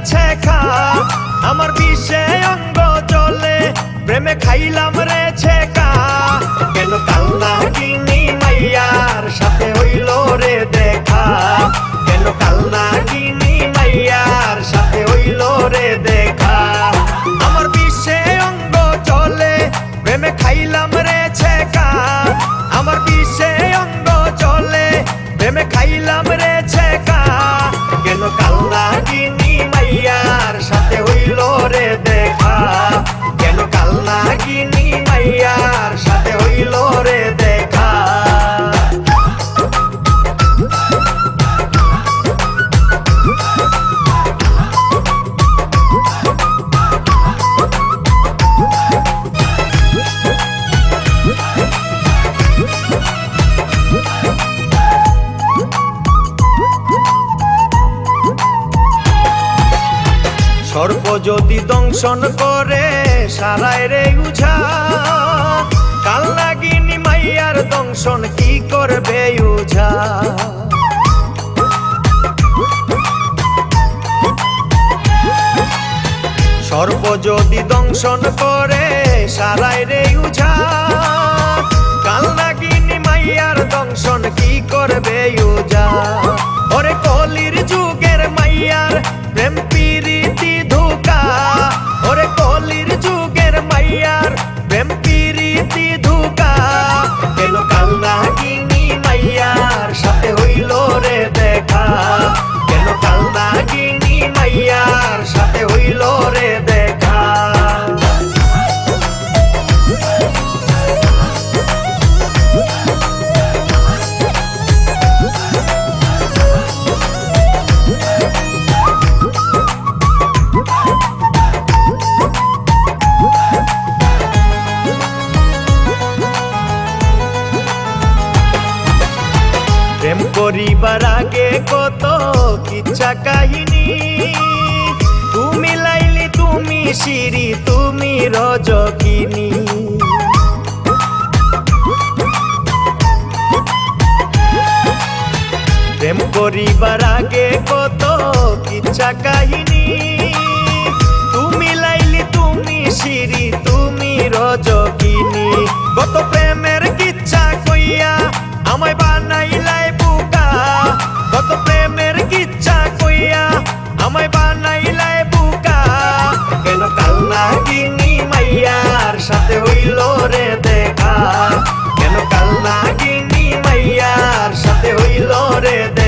ছেকা আমার বিষে অঙ্গ জলে প্রেমে খাইলাম রে ছেকা কেন কালনা কিনি মাইয়ার সাথে হইল রে দেখা কেন কালনা কিনি মাইয়ার সাথে হইল রে দেখা আমার বিষে অঙ্গ জলে প্রেমে খাইলাম রে ছেকা আমার বিষে অঙ্গ জলে প্রেমে খাইলাম রে ছেকা কেন কালনা কিনি মাইয়ার সাথে হইল রে দেখা কেন কালনা কিনি মাইয়ার সাথে হইল রে দেখা সর্প যদি দংশন করে সারায় রে উঝা কাল নাগিনী মাইয়ার দংশন কি করবে উঝা সর্প যদি দংশন করে সারায় রে উঝা কাল নাগিনী মাইয়ার দংশন কি করবে উঝা ওরে কলির যুগের মাইয়ার প্রেম প্রীতি ধোকা ওরে কলির যুগের মাইয়ার প্রেম প্রীতি ধোকা কেন কালনা কিনি মাইয়ার সাথে হইল রে দেখা কেন কালনা কিনি মাইয়ার সাথে হইল রে দেখা প্রেম করিবার আগে কত কিচ্ছা কাহিনী তুমি লাইলি তুমি শিরি তুমি রজকিনী প্রেম করিবার আগে কত কিচ্ছা কাহিনী তুমি লাইলি তুমি শিরি তুমি রজকিনী কত প্রেমের কিচ্ছা কইয়া আমায় বানাইলাই বুকা কত প্রেমের কিচ্ছা কইয়া আমায় বানাইলাই বুকা কেন কালনা কিনি মাইয়ার সাথে হইল রে দেখা কেন কালনা কিনি মাইয়ার সাথে হইল রে দেখা